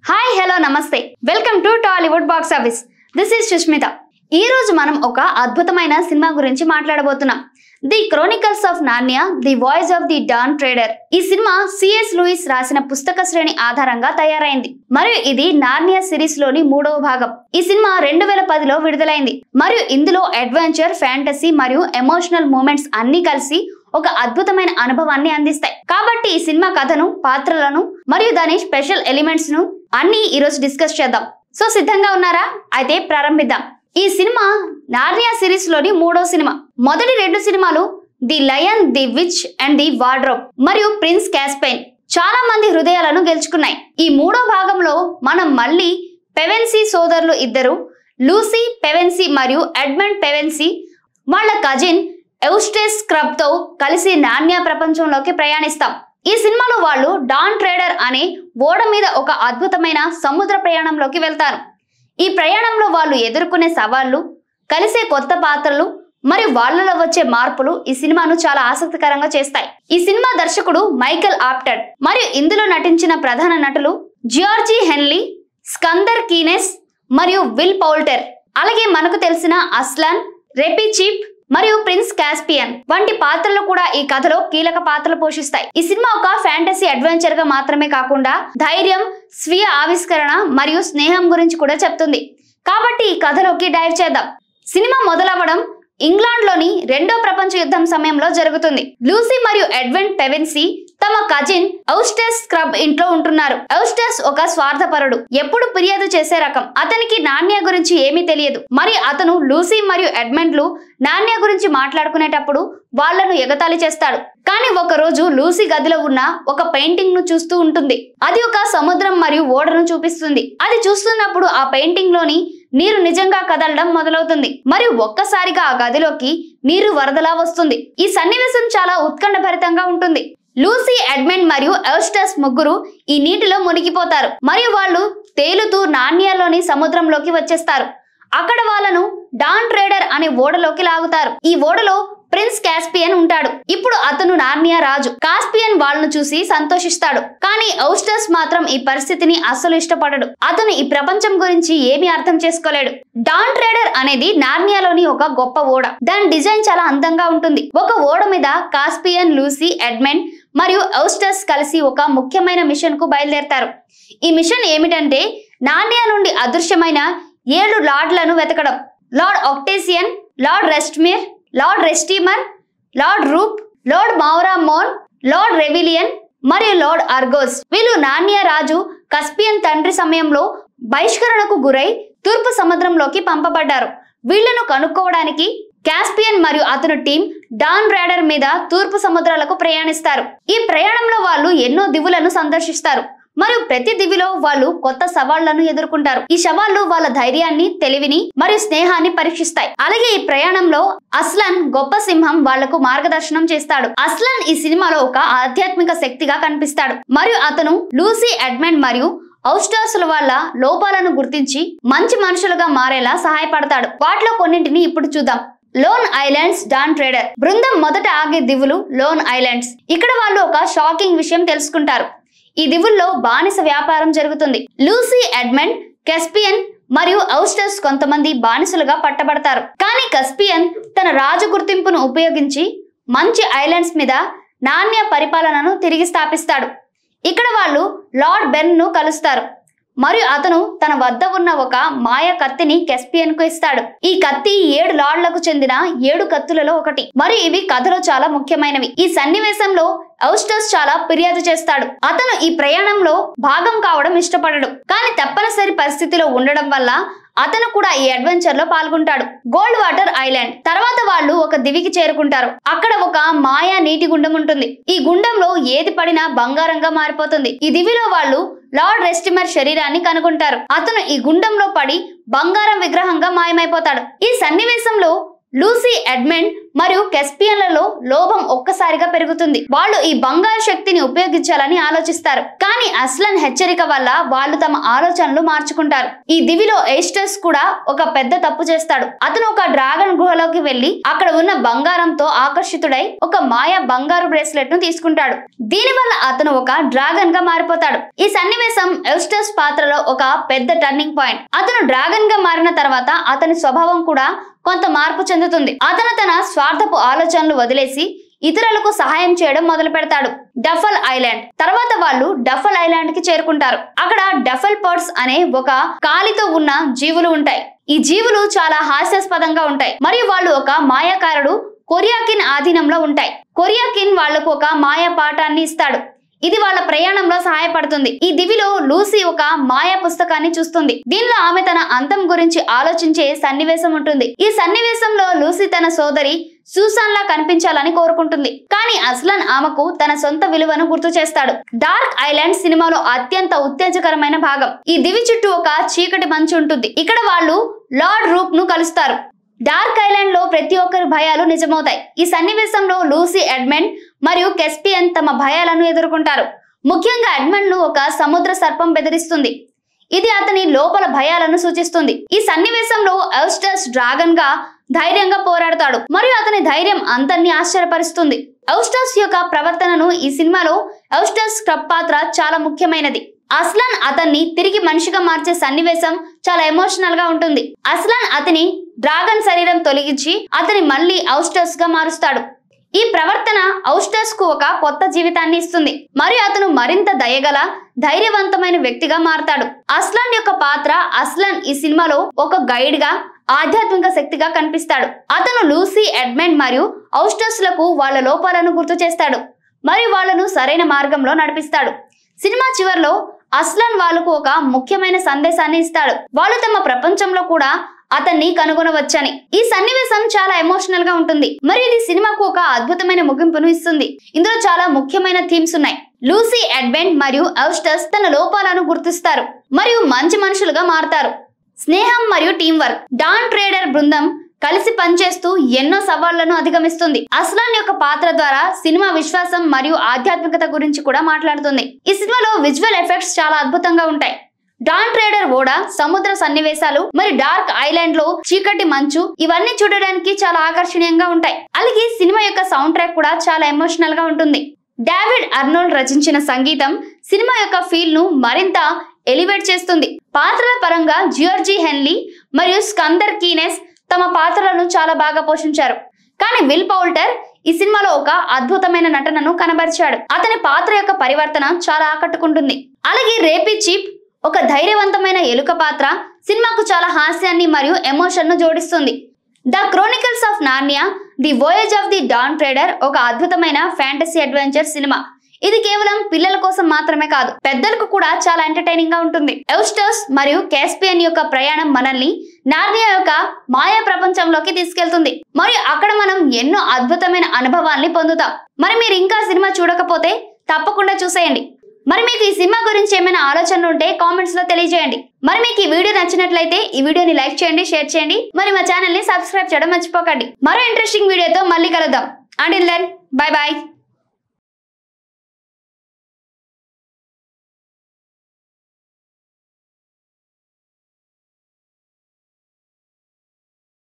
Hi hello నమస్తే welcome to Tollywood box office. This is Sushmita. ఈ రోజు మనం ఒక అద్భుతమైన సినిమా గురించి మాట్లాడబోతున్నాం. The Chronicles of Narnia, the voice of the Dawn trader. ఈ సినిమా సిఎస్ లూయిస్ రాసిన పుస్తక శ్రేణి ఆధారంగా తయారైంది మరియు ఇది నార్నియా సిరీస్ లోని 3వ భాగం. ఈ సినిమా 2010లో విడుదలైంది మరియు ఇందులో అడ్వెంచర్, ఫ్యాంటసీ మరియు ఎమోషనల్ మూమెంట్స్ అన్ని కలిసి ఒక అద్భుతమైన అనుభవాన్ని అందిస్తాయి. కాబట్టి ఈ సినిమా కథను, పాత్రలను మరియు దాని స్పెషల్ ఎలిమెంట్స్ ను అన్ని ఈరోజు డిస్కస్ చేద్దాం. సో సిద్ధంగా ఉన్నారా? అయితే ప్రారంభిద్దాం. ఈ సినిమా నార్నియా సిరీస్ లోని 3వ సినిమా. మొదటి 2 సినిమాలు the lion, the which and the wardrobe మరియు ప్రిన్స్ క్యాస్పెయిన్ చాలా మంది హృదయాలను గెలుచుకున్నాయి. ఈ 3వ భాగంలో మనం మళ్ళీ పెవెన్సీ సోదరులు ఇద్దరు, లూసీ పెవెన్సీ మరియు ఎడ్మండ్ పెవెన్సీ వాళ్ళ కజిన్ ఎవుస్టేస్ స్క్రబ్ తో కలిసి నార్నియా ప్రపంచంలోకి ప్రయాణిస్తాం. ఈ సినిమాలో వాళ్ళు డాన్ ట్రేడర్ అనే ఓడ మీద ఒక అద్భుతమైన సముద్ర ప్రయాణంలోకి వెళ్తారు. ఈ ప్రయాణంలో వాళ్ళు ఎదుర్కొనే సవాళ్లు, కలిసే కొత్త పాత్రలు మరియు వాళ్ళలో వచ్చే మార్పులు ఈ సినిమాను చాలా ఆసక్తికరంగా చేస్తాయి. ఈ సినిమా దర్శకుడు మైకెల్ ఆప్టెడ్ మరియు ఇందులో నటించిన ప్రధాన నటులు జియార్జీ హెన్లీ, స్కందర్ కీనెస్ మరియు విల్ పౌల్టర్. అలాగే మనకు తెలిసిన అస్లాన్, రెపిచీప్ మరియు ప్రిన్స్ కాస్పియన్ వంటి పాత్రలు కూడా ఈ కథలో కీలక పాత్రలు పోషిస్తాయి. ఈ సినిమా ఒక ఫ్యాంటసీ అడ్వెంచర్ గా మాత్రమే కాకుండా ధైర్యం, స్వీయ ఆవిష్కరణ మరియు స్నేహం గురించి కూడా చెప్తుంది. కాబట్టి ఈ కథలోకి డైవ్ చేద్దాం. సినిమా మొదలవ్వడం ఇంగ్లాండ్ లోని 2వ ప్రపంచ యుద్ధం సమయంలో జరుగుతుంది. లూసీ మరియు ఎడ్మండ్ పెవెన్సీ తమ కజిన్ ఎవుస్టేస్ స్క్రబ్ ఇంట్లో ఉంటున్నారు. ఎవుస్టేస్ ఒక స్వార్థపరుడు, ఎప్పుడు ఫిర్యాదు చేసే రకం. అతనికి నార్నియా గురించి ఏమీ తెలియదు. మరి అతను లూసీ మరియు ఎడ్మండ్లు నార్నియా గురించి మాట్లాడుకునేటప్పుడు వాళ్లను ఎగతాళి చేస్తాడు. కానీ ఒక రోజు లూసీ గదిలో ఉన్న ఒక పెయింటింగ్ ను చూస్తూ ఉంటుంది. అది ఒక సముద్రం మరియు ఓడను చూపిస్తుంది. అది చూస్తున్నప్పుడు ఆ పెయింటింగ్ లోని నీరు నిజంగా కదలడం మొదలవుతుంది మరియు ఒక్కసారిగా ఆ గదిలోకి నీరు వరదలా వస్తుంది. ఈ సన్నివేశం చాలా ఉత్కంఠభరితంగా ఉంటుంది. లూసీ, ఎడ్మండ్ మరియు ఎవుస్టేస్ ముగ్గురు ఈ నీటిలో మునిగిపోతారు మరియు వాళ్ళు తేలుతూ నార్నియాలోని సముద్రంలోకి వచ్చేస్తారు. అక్కడ వాళ్ళను డాన్ ట్రేడర్ అనే ఓడలోకి లాగుతారు. ఈ ఓడలో ప్రిన్స్ కాస్పియన్ ఉంటాడు. ఇప్పుడు అతను నార్నియా రాజు. కాస్పియన్ వాళ్ళను చూసి సంతోషిస్తాడు. కానీ ఎవుస్టేస్ మాత్రం ఈ పరిస్థితిని అస్సలు ఇష్టపడడు. అతను ఈ ప్రపంచం గురించి ఏమీ అర్థం చేసుకోలేడు. డాన్ ట్రేడర్ అనేది నార్నియాలోని ఒక గొప్ప ఓడ. దాని డిజైన్ చాలా అందంగా ఉంటుంది. ఒక ఓడ మీద కాస్పియన్, లూసీ, ఎడ్మండ్ మరియు ఎవుస్టేస్ కలిసి ఒక ముఖ్యమైన మిషన్ కు బయలుదేరతారు. ఈ మిషన్ ఏమిటంటే నార్నియా నుండి అదృశ్యమైన 7 లార్డ్లను వెతకడం. లార్డ్ ఆక్టేసియన్, లార్డ్ రెస్ట్మిర్, లార్డ్ రెస్టిమర్, లార్డ్ రూప్, లార్డ్ మౌరామోన్, లార్డ్ రెవిలియన్ మరియు లార్డ్ అర్గోస్. వీళ్ళు నార్నియా రాజు కస్పియన్ తండ్రి సమయంలో బహిష్కరణకు గురై తూర్పు సముద్రంలోకి పంపబడ్డారు. వీళ్లను కనుక్కోవడానికి కాస్పియన్ మరియు అతని టీం డాన్ ట్రేడర్ మీద తూర్పు సముద్రాలకు ప్రయాణిస్తారు. ఈ ప్రయాణంలో వాళ్ళు ఎన్నో దివులను సందర్శిస్తారు మరియు ప్రతి దివిలో వాళ్ళు కొత్త సవాళ్లను ఎదుర్కొంటారు. ఈ సవాళ్లు వాళ్ళ ధైర్యాన్ని, తెలివిని మరియు స్నేహాన్ని పరీక్షిస్తాయి. అలాగే ఈ ప్రయాణంలో అస్లాన్, గొప్ప సింహం, వాళ్లకు మార్గదర్శనం చేస్తాడు. అస్లాన్ ఈ సినిమాలో ఒక ఆధ్యాత్మిక శక్తిగా కనిపిస్తాడు మరియు అతను లూసీ, ఎడ్మండ్ మరియు ఎవుస్టేస్ వాళ్ళ లోపాలను గుర్తించి మంచి మనుషులుగా మారేలా సహాయపడతాడు. వాటిలో కొన్నింటిని ఇప్పుడు చూద్దాం. లోన్ ఐలాండ్స్, డాన్ ట్రేడర్ బృందం మొదట ఆగే దివులు లోన్ ఐలాండ్స్. ఇక్కడ వాళ్ళు ఒక షాకింగ్ విషయం తెలుసుకుంటారు. ఈ దివుల్లో బానిస వ్యాపారం జరుగుతుంది. లూసీ, ఎడ్మండ్, కాస్పియన్ మరియు ఎవుస్టేస్ కొంతమంది బానిసలుగా పట్టబడతారు. కానీ కాస్పియన్ తన రాజు గుర్తింపును ఉపయోగించి మంచి ఐలాండ్స్ మీద నార్నియా పరిపాలనను తిరిగి స్థాపిస్తాడు. ఇక్కడ వాళ్ళు లార్డ్ బెన్ ను కలుస్తారు మరియు అతను తన వద్ద ఉన్న ఒక మాయ కత్తిని కాస్పియన్ కు ఇస్తాడు. ఈ కత్తి 7 లార్డ్లకు చెందిన 7 కత్తులలో ఒకటి మరియు ఇవి కథలో చాలా ముఖ్యమైనవి. ఈ సన్నివేశంలో ఎవుస్టేస్ చాలా ఫిర్యాదు చేస్తాడు. అతను ఈ ప్రయాణంలో భాగం కావడం ఇష్టపడడు. కానీ తప్పనిసరి పరిస్థితిలో ఉండడం వల్ల అతను కూడా ఈ అడ్వెంచర్ లో పాల్గొంటాడు. గోల్డ్ వాటర్ ఐలాండ్ తర్వాత వాళ్ళు ఒక దివికి చేరుకుంటారు. అక్కడ ఒక మాయా నీటి గుండం ఉంటుంది. ఈ గుండంలో ఏది పడినా బంగారంగా మారిపోతుంది. ఈ దివిలో వాళ్ళు లార్డ్ రెస్టిమర్ శరీరాన్ని కనుగొంటారు. అతను ఈ గుండంలో పడి బంగారం విగ్రహంగా మాయమైపోతాడు. ఈ సన్నివేశంలో లూసీ, ఎడ్మండ్ మరియు కెస్పియన్లలో లోభం ఒక్కసారిగా పెరుగుతుంది. వాళ్ళు ఈ బంగారు శక్తిని ఉపయోగించాలని ఆలోచిస్తారు. కానీ అస్లాన్ హెచ్చరిక వల్ల వాళ్ళు తమ ఆలోచనలు మార్చుకుంటారు. ఈ దివిలో ఎయిస్టస్ కూడా ఒక పెద్ద తప్పు చేస్తాడు. అతను ఒక డ్రాగన్ గుహలోకి వెళ్లి అక్కడ ఉన్న బంగారంతో ఆకర్షితుడై ఒక మాయా బంగారు బ్రేస్లెట్ ను తీసుకుంటాడు. దీనివల్ల అతను ఒక డ్రాగన్ గా మారిపోతాడు. ఈ సన్నివేశం ఎయిస్టస్ పాత్రలో ఒక పెద్ద టర్నింగ్ పాయింట్. అతను డ్రాగన్ గా మారిన తర్వాత అతని స్వభావం కూడా కొంత మార్పు చెందుతుంది. అతను తన స్వార్థపు ఆలోచనలు వదిలేసి ఇతరులకు సహాయం చేయడం మొదలు పెడతాడు. డఫల్ ఐలాండ్ తర్వాత వాళ్ళు డఫల్ ఐలాండ్ కి చేరుకుంటారు. అక్కడ డఫల్ పర్డ్స్ అనే ఒక కాలితో ఉన్న జీవులు ఉంటాయి. ఈ జీవులు చాలా హాస్యాస్పదంగా ఉంటాయి మరియు వాళ్ళు ఒక మాయాకారుడు కొరియాకిన్ ఆధీనంలో ఉంటాయి. కొరియాకిన్ వాళ్లకు ఒక మాయా పాఠాన్ని ఇస్తాడు. ఇది వాళ్ళ ప్రయాణంలో సహాయపడుతుంది. ఈ దివిలో లూసీ ఒక మాయా పుస్తకాన్ని చూస్తుంది. దీనిలో ఆమె తన అంతం గురించి ఆలోచించే సన్నివేశం ఉంటుంది. ఈ సన్నివేశంలో లూసీ తన సోదరి సూసాన్ లా కనిపించాలని కోరుకుంటుంది. కానీ అస్లాన్ ఆమెకు తన సొంత విలువను గుర్తు చేస్తాడు. డార్క్ ఐలాండ్ సినిమాలో అత్యంత ఉత్తేజకరమైన భాగం. ఈ దివి చుట్టూ ఒక చీకటి మంచు ఉంటుంది. ఇక్కడ వాళ్ళు లార్డ్ రూప్ ను కలుస్తారు. డార్క్ ఐలాండ్ లో ప్రతి ఒక్కరి భయాలు నిజమవుతాయి. ఈ సన్నివేశంలో లూసీ, ఎడ్మండ్ మరియు కెస్పియన్ తమ భయాలను ఎదుర్కొంటారు. ముఖ్యంగా ఎడ్మండ్ ను ఒక సముద్ర సర్పం బెదిరిస్తుంది. ఇది అతని లోపల భయాలను సూచిస్తుంది. ఈ సన్నివేశంలో ఎయిస్టస్ డ్రాగన్ గా ధైర్యంగా పోరాడతాడు మరియు అతని ధైర్యం అందరినీ ఆశ్చర్యపరుస్తుంది. ఎయిస్టస్ యొక్క ప్రవర్తనను ఈ సినిమాలో ఎయిస్టస్ స్క్రబ్ పాత్ర చాలా ముఖ్యమైనది. అస్లాన్ అతన్ని తిరిగి మనిషిగా మార్చే సన్నివేశం చాలా ఎమోషనల్ గా ఉంటుంది. అస్లాన్ అతని డ్రాగన్ శరీరం తొలగించి అతని మళ్ళీ ఎయిస్టస్ గా మారుస్తాడు. ఈ ప్రవర్తన ఎయిస్టస్ కు ఒక కొత్త జీవితాన్ని ఇస్తుంది మరియు అతను మరింత దయగల, ధైర్యవంతమైన వ్యక్తిగా మారతాడు. అస్లాన్ యొక్క పాత్ర అస్లాన్ ఈ సినిమాలో ఒక గైడ్ గా, ఆధ్యాత్మిక శక్తిగా కనిపిస్తాడు. అతను లూసీ, ఎడ్మండ్ మరియు ఎయిస్టస్ లకు వాళ్ళ లోపాలను గుర్తు చేస్తాడు మరియు వాళ్ళను సరైన మార్గంలో నడిపిస్తాడు. సినిమా చివర్లో అస్లాన్ వాళ్ళకు ఒక ముఖ్యమైన సందేశాన్ని ఇస్తాడు. వాళ్ళు తమ ప్రపంచంలో కూడా అతన్ని కనుగొనవచ్చని. ఈ సన్నివేశం చాలా ఎమోషనల్ గా ఉంటుంది మరియు ఇది సినిమాకు ఒక అద్భుతమైన ముగింపును ఇస్తుంది. ఇందులో చాలా ముఖ్యమైన థీమ్స్ ఉన్నాయి. లూసీ, ఎడ్మండ్ మరియు ఎయిస్టస్ తన లోపాలను గుర్తిస్తారు మరియు మంచి మనుషులుగా మారతారు. స్నేహం మరియు టీం వర్క్. డాన్ ట్రేడర్ బృందం కలిసి పనిచేస్తూ ఎన్నో సవాళ్లను అధిగమిస్తుంది. అస్లాన్ యొక్క పాత్ర ద్వారా సినిమా విశ్వాసం మరియు ఆధ్యాత్మికత గురించి కూడా మాట్లాడుతుంది. ఈ సినిమాలో విజువల్ ఎఫెక్ట్స్ చాలా అద్భుతంగా ఉంటాయి. డాన్ ట్రేడర్ ఓడ, సముద్ర సన్నివేశాలు మరియు డార్క్ ఐలాండ్ లో చీకటి మంచు ఇవన్నీ చూడడానికి చాలా ఆకర్షణీయంగా ఉంటాయి. అలాగే సినిమా యొక్క సౌండ్ ట్రాక్ కూడా చాలా ఎమోషనల్ గా ఉంటుంది. డేవిడ్ అర్నోల్డ్ రచించిన సంగీతం సినిమా యొక్క ఫీల్ ను మరింత ఎలివేట్ చేస్తుంది. పాత్రల పరంగా జియోర్జీ హెన్లీ మరియు స్కందర్ కీనెస్ తమ పాత్రలను చాలా బాగా పోషించారు. కానీ విల్ పౌల్టర్ ఈ సినిమాలో ఒక అద్భుతమైన నటనను కనబరిచాడు. అతని పాత్ర యొక్క పరివర్తన చాలా ఆకట్టుకుంటుంది. అలాగే రేపీ చీప్ ఒక ధైర్యవంతమైన ఎలుక పాత్ర సినిమాకు చాలా హాస్యాన్ని మరియు ఎమోషన్ ను జోడిస్తుంది. The Chronicles of Narnia, the Voyage of the Dawn Treader ఒక అద్భుతమైన ఫ్యాంటసీ అడ్వెంచర్ సినిమా. ఇది కేవలం పిల్లల కోసం మాత్రమే కాదు, పెద్దలకు కూడా చాలా ఎంటర్టైనింగ్ గా ఉంటుంది. ఎయిస్టస్ మరియు కాస్పియన్ యొక్క ప్రయాణం మనల్ని నార్నియా యొక్క మాయా ప్రపంచంలోకి తీసుకెళ్తుంది మరియు అక్కడ మనం ఎన్నో అద్భుతమైన అనుభవాల్ని పొందుతాం. మరి మీరు ఇంకా సినిమా చూడకపోతే తప్పకుండా చూసేయండి. మరి మీకు ఈ సినిమా గురించి ఏమైనా ఆలోచనలు ఉంటే కామెంట్స్ లో తెలియజేయండి. మరి మీకు ఈ వీడియో నచ్చినట్లయితే ఈ వీడియోని లైక్ చేయండి, షేర్ చేయండి, మరి మా ఛానల్ ని సబ్స్క్రైబ్ చేయడం మర్చిపోకండి. మరో ఇంట్రెస్టింగ్ వీడియోతో మళ్ళీ కలుద్దాం. Until then, bye bye.